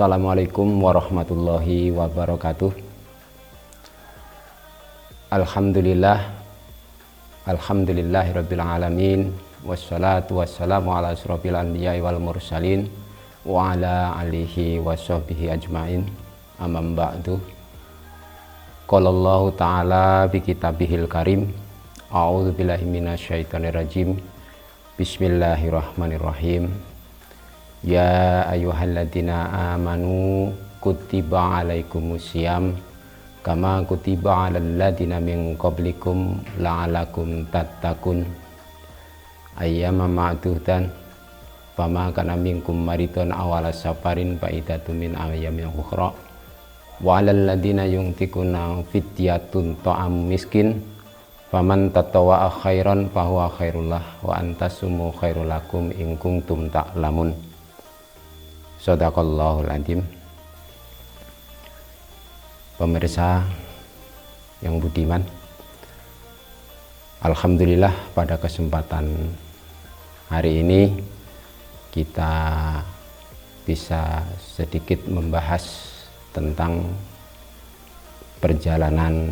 Assalamualaikum warahmatullahi wabarakatuh. Alhamdulillahirabbil alamin, wassalatu wassalamu ala asyrofil anbiya'i wal mursalin wa ala alihi washabbihi ajmain. Amma ba'du. Qala Allah ta'ala bi kitabihil karim. A'udzu billahi minasyaitonir rajim. Bismillahirrahmanirrahim. Ya ayyuhalladzina amanu kutiba alaikumusiyam kama kutiba alal ladzina min qablikum la'alakum tattaqun. Ayyama ma'dudan fama kana minkum maridun awala safarin fa iddatun min ayyamin ukhra wa alal ladzina yuntikuna fidyatun ta'am miskin faman tatawwa'a khairan fahuwa khairullah wa antasumu khairul lakum in kuntum ta'lamun. Shadaqallahul adzim. Pemirsa yang budiman, alhamdulillah pada kesempatan hari ini kita bisa sedikit membahas tentang perjalanan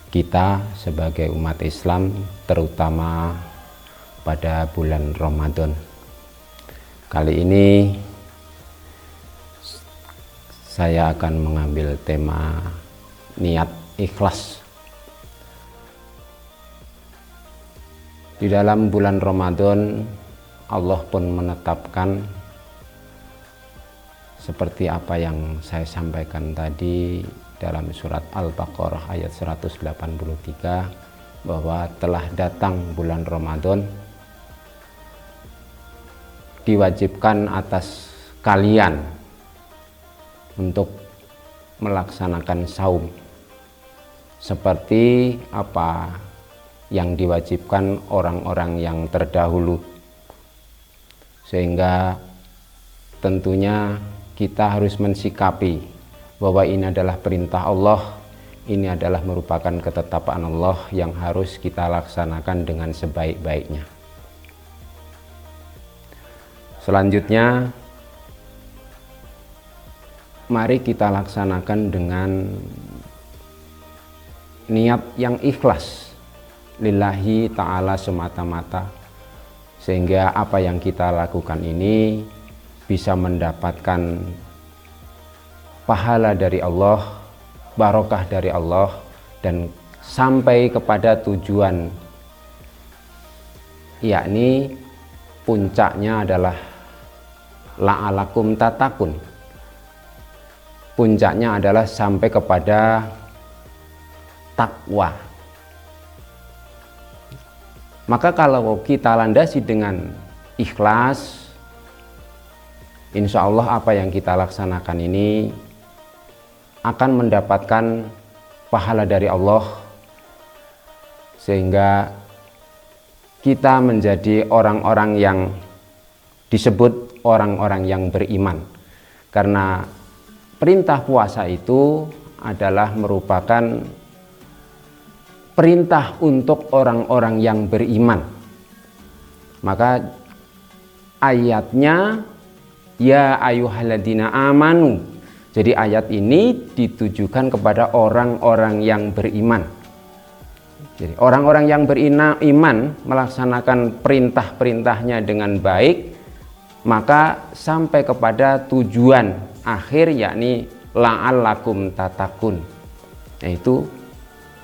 kita sebagai umat Islam, terutama pada bulan Ramadan. Kali ini saya akan mengambil tema niat ikhlas. Di dalam bulan Ramadan, Allah pun menetapkan seperti apa yang saya sampaikan tadi dalam surat Al-Baqarah ayat 183, bahwa telah datang bulan Ramadan, diwajibkan atas kalian untuk melaksanakan saum seperti apa yang diwajibkan orang-orang yang terdahulu, sehingga tentunya kita harus mensikapi bahwa ini adalah perintah Allah, ini adalah merupakan ketetapan Allah yang harus kita laksanakan dengan sebaik-baiknya. Selanjutnya, mari kita laksanakan dengan niat yang ikhlas lillahi ta'ala semata-mata, sehingga apa yang kita lakukan ini bisa mendapatkan pahala dari Allah, barokah dari Allah, dan sampai kepada tujuan, yakni puncaknya adalah la'alakum tattaqun. Puncaknya adalah sampai kepada takwa. Maka kalau kita landasi dengan ikhlas, insya Allah apa yang kita laksanakan ini akan mendapatkan pahala dari Allah, sehingga kita menjadi orang-orang yang disebut orang-orang yang beriman. Karena perintah puasa itu adalah merupakan perintah untuk orang-orang yang beriman. Maka ayatnya ya ayyuhalladzina amanu. Jadi ayat ini ditujukan kepada orang-orang yang beriman. Jadi orang-orang yang beriman melaksanakan perintah-perintahnya dengan baik, maka sampai kepada tujuan akhir, yakni la'allakum tattaqun. Yaitu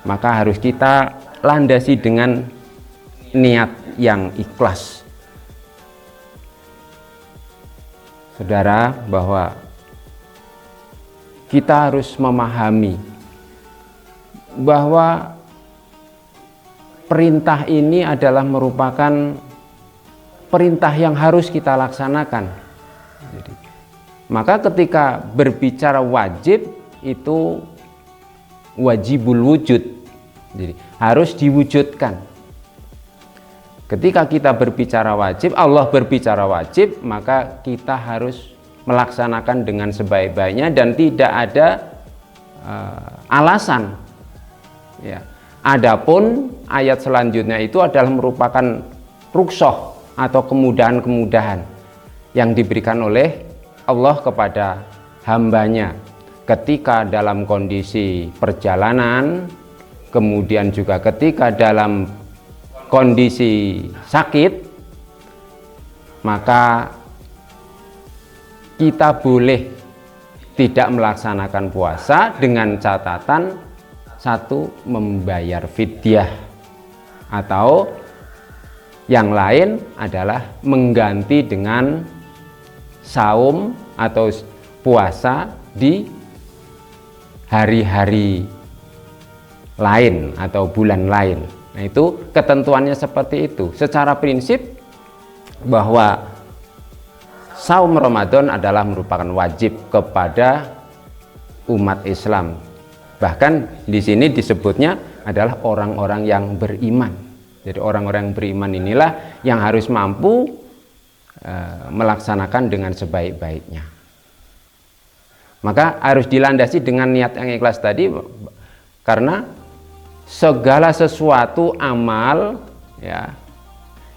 maka harus kita landasi dengan niat yang ikhlas. Saudara, bahwa kita harus memahami bahwa perintah ini adalah merupakan perintah yang harus kita laksanakan. Jadi, maka ketika berbicara wajib itu wajibul wujud, jadi harus diwujudkan. Ketika kita berbicara wajib, Allah berbicara wajib, maka kita harus melaksanakan dengan sebaik-baiknya dan tidak ada alasan. Ya. Adapun ayat selanjutnya itu adalah merupakan rukhsah atau kemudahan-kemudahan yang diberikan oleh Allah kepada hambanya ketika dalam kondisi perjalanan, kemudian juga ketika dalam kondisi sakit, maka kita boleh tidak melaksanakan puasa dengan catatan satu, membayar fidyah, atau yang lain adalah mengganti dengan saum atau puasa di hari-hari lain atau bulan lain. Nah, itu ketentuannya seperti itu. Secara prinsip bahwa saum Ramadan adalah merupakan wajib kepada umat Islam. Bahkan di sini disebutnya adalah orang-orang yang beriman. Jadi orang-orang yang beriman inilah yang harus mampu melaksanakan dengan sebaik-baiknya. Maka harus dilandasi dengan niat yang ikhlas tadi, karena segala sesuatu amal ya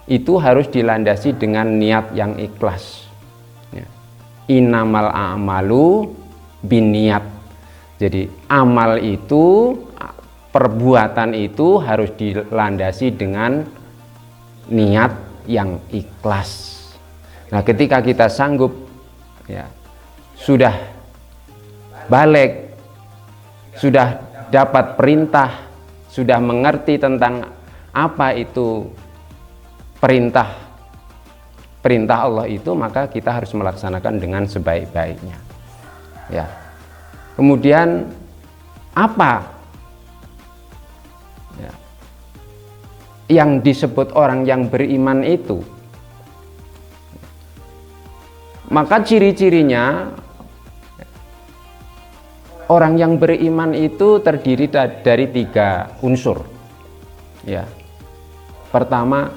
itu harus dilandasi dengan niat yang ikhlas. Ya. Innamal a'malu binniyat. Jadi amal itu, perbuatan itu harus dilandasi dengan niat yang ikhlas. Nah, ketika kita sanggup ya, sudah balik, sudah dapat perintah, sudah mengerti tentang apa itu perintah Allah itu, maka kita harus melaksanakan dengan sebaik-baiknya. Ya. Kemudian apa ya, yang disebut orang yang beriman itu? Maka ciri-cirinya orang yang beriman itu terdiri dari 3 unsur. Ya. Pertama,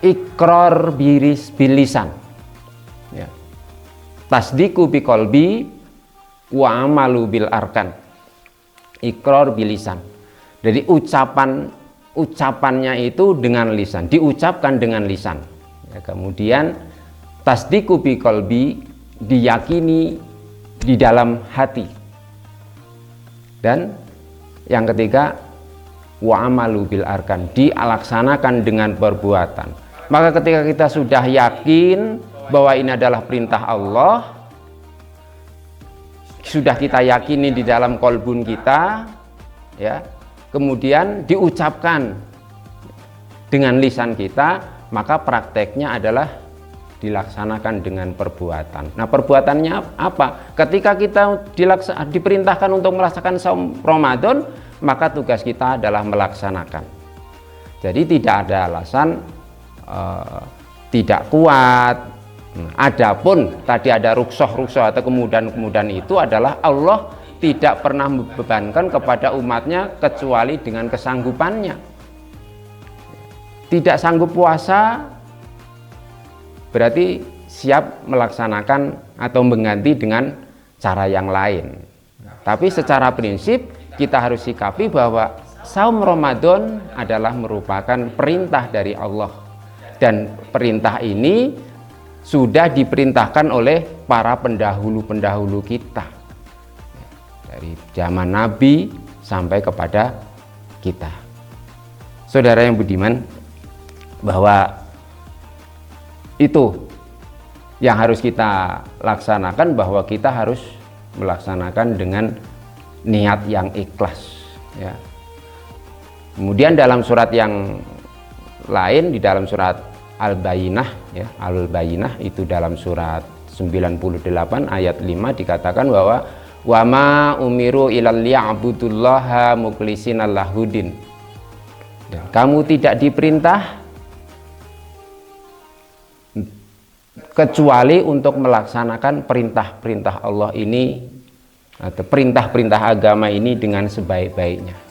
iqrar bilisan. Ya. Tasdiqu biqalbi wa amalu bil arkan. Iqrar bilisan. Jadi ucapannya itu dengan lisan, diucapkan dengan lisan. Ya, kemudian tasdiqu biqalbi, diyakini di dalam hati. Dan yang ketiga, wa amalu bil arkan, dilaksanakan dengan perbuatan. Maka ketika kita sudah yakin bahwa ini adalah perintah Allah, sudah kita yakini di dalam kolbun kita, ya, kemudian diucapkan dengan lisan kita, maka prakteknya adalah dilaksanakan dengan perbuatan. Nah, perbuatannya apa? Ketika kita diperintahkan untuk melaksanakan saum Ramadan, maka tugas kita adalah melaksanakan. Jadi tidak ada alasan tidak kuat. Adapun tadi ada rukhsah atau kemudahan itu adalah Allah tidak pernah membebankan kepada umatnya kecuali dengan kesanggupannya. Tidak sanggup puasa berarti siap melaksanakan atau mengganti dengan cara yang lain. Tapi secara prinsip kita harus sikapi bahwa saum Ramadan adalah merupakan perintah dari Allah, dan perintah ini sudah diperintahkan oleh para pendahulu-pendahulu kita dari zaman Nabi sampai kepada kita. Saudara yang budiman, bahwa itu yang harus kita laksanakan, bahwa kita harus melaksanakan dengan niat yang ikhlas, ya. Kemudian dalam surat yang lain, di dalam surat Al-Bayyinah, ya, Al-Bayyinah itu dalam surat 98 ayat 5 dikatakan bahwa wa ma umiru ilal liya'budullaha mukhlisina lahudin. Dan kamu tidak diperintah kecuali untuk melaksanakan perintah-perintah Allah ini atau perintah-perintah agama ini dengan sebaik-baiknya.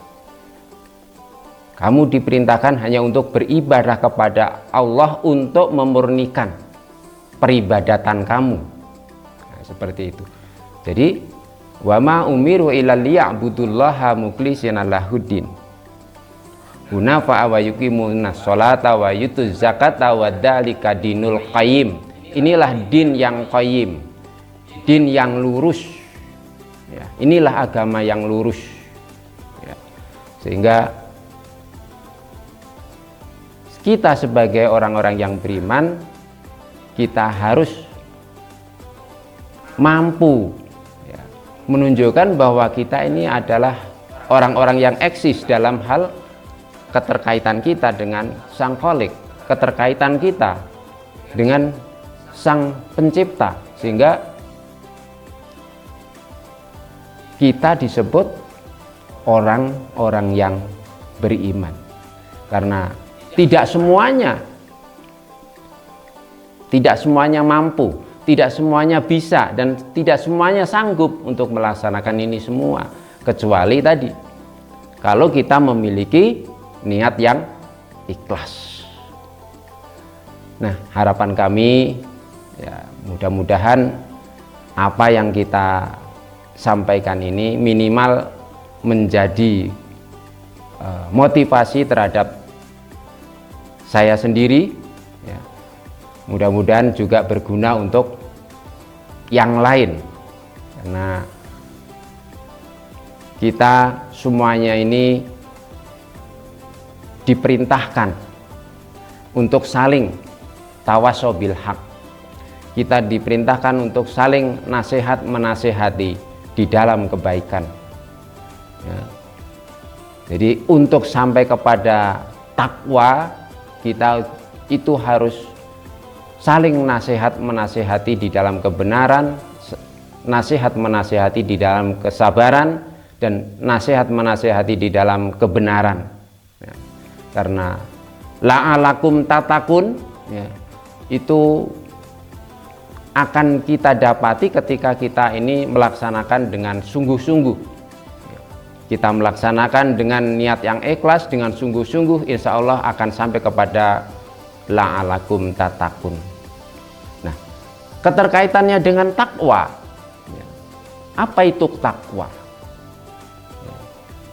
Kamu diperintahkan hanya untuk beribadah kepada Allah, untuk memurnikan peribadatan kamu. Nah, seperti itu. Jadi wa ma umiru illa liya'budullaha mukhlishina lahuddin. hunafa wa yuqimunas sholata wa yutuz zakata wa dzalika dinul qayyim. Inilah din yang qayyim, din yang lurus ya, inilah agama yang lurus ya. Sehingga kita sebagai orang-orang yang beriman, kita harus mampu ya, menunjukkan bahwa kita ini adalah orang-orang yang eksis dalam hal keterkaitan kita dengan Sang Kholik, keterkaitan kita dengan Sang Pencipta, sehingga kita disebut orang-orang yang beriman. Karena tidak semuanya mampu, tidak semuanya bisa, dan tidak semuanya sanggup untuk melaksanakan ini semua, kecuali tadi kalau kita memiliki niat yang ikhlas. Nah, harapan kami ya, mudah-mudahan apa yang kita sampaikan ini minimal menjadi motivasi terhadap saya sendiri ya. Mudah-mudahan juga berguna untuk yang lain, karena kita semuanya ini diperintahkan untuk saling tawasobil haq. Kita diperintahkan untuk saling nasihat menasehati di dalam kebaikan ya. Jadi untuk sampai kepada takwa, kita itu harus saling nasihat menasehati di dalam kebenaran, nasihat menasehati di dalam kesabaran, dan nasihat menasehati di dalam kebenaran ya. Karena la'alakum tatakun ya, itu akan kita dapati ketika kita ini melaksanakan dengan sungguh-sungguh. Kita melaksanakan dengan niat yang ikhlas, dengan sungguh-sungguh, insya Allah akan sampai kepada la'alakum tatakun. Nah, keterkaitannya dengan takwa. Apa itu takwa?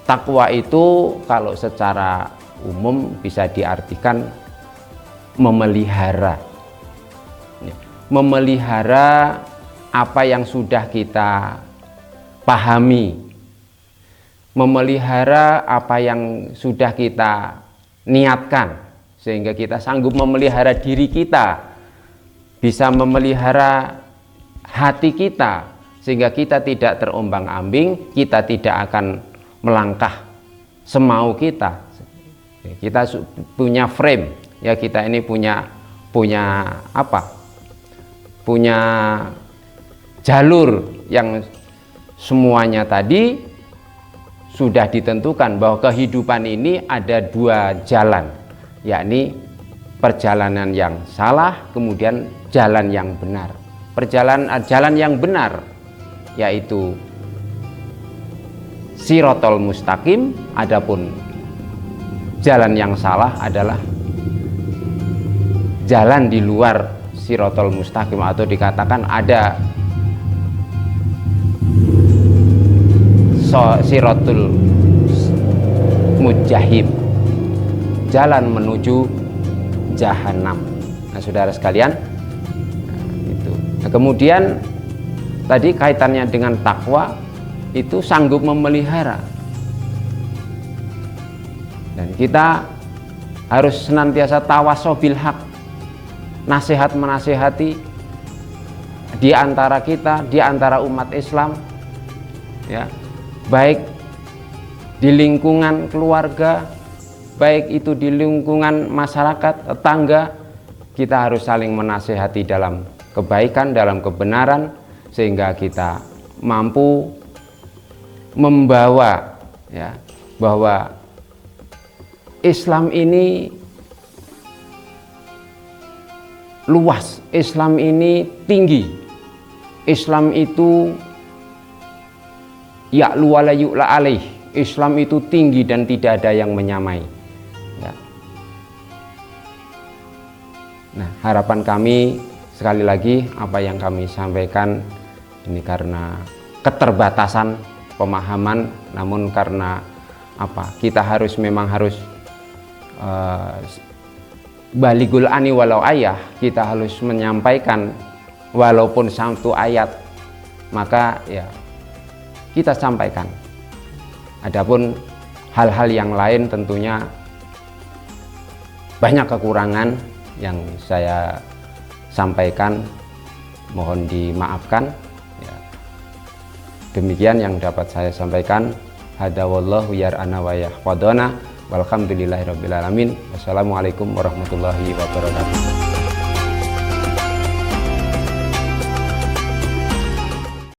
Takwa itu kalau secara umum bisa diartikan memelihara. Memelihara apa yang sudah kita pahami, memelihara apa yang sudah kita niatkan, sehingga kita sanggup memelihara diri kita, bisa memelihara hati kita, sehingga kita tidak terombang-ambing, kita tidak akan melangkah semau kita. Kita punya frame ya, kita ini punya apa? Punya jalur yang semuanya tadi sudah ditentukan bahwa kehidupan ini ada dua jalan, yakni perjalanan yang salah, kemudian jalan yang benar. Jalan yang benar yaitu Sirotol mustaqim, adapun jalan yang salah adalah jalan di luar Sirotol mustaqim, atau dikatakan ada Sirotul mujahim, jalan menuju jahanam. Nah, saudara sekalian, itu. Nah, kemudian tadi kaitannya dengan takwa itu sanggup memelihara, dan kita harus senantiasa tawasobil haq, nasihat menasehati di antara kita, di antara umat Islam ya, baik di lingkungan keluarga, baik itu di lingkungan masyarakat, tetangga. Kita harus saling menasehati dalam kebaikan, dalam kebenaran, sehingga kita mampu membawa ya, bahwa Islam ini luas, Islam ini tinggi, Islam itu ya'lu wa la yu'la alaih, Islam itu tinggi dan tidak ada yang menyamai ya. Nah, harapan kami sekali lagi, apa yang kami sampaikan ini karena keterbatasan pemahaman, namun karena apa, kita memang harus baligul ani walau ayah, kita harus menyampaikan walaupun satu ayat, maka ya kita sampaikan. Adapun hal-hal yang lain tentunya banyak kekurangan yang saya sampaikan, mohon dimaafkan ya. Demikian yang dapat saya sampaikan. Hada wallahu yar'ana wa yahfadana walhamdulillahirabbil alamin. Wassalamualaikum warahmatullahi wabarakatuh.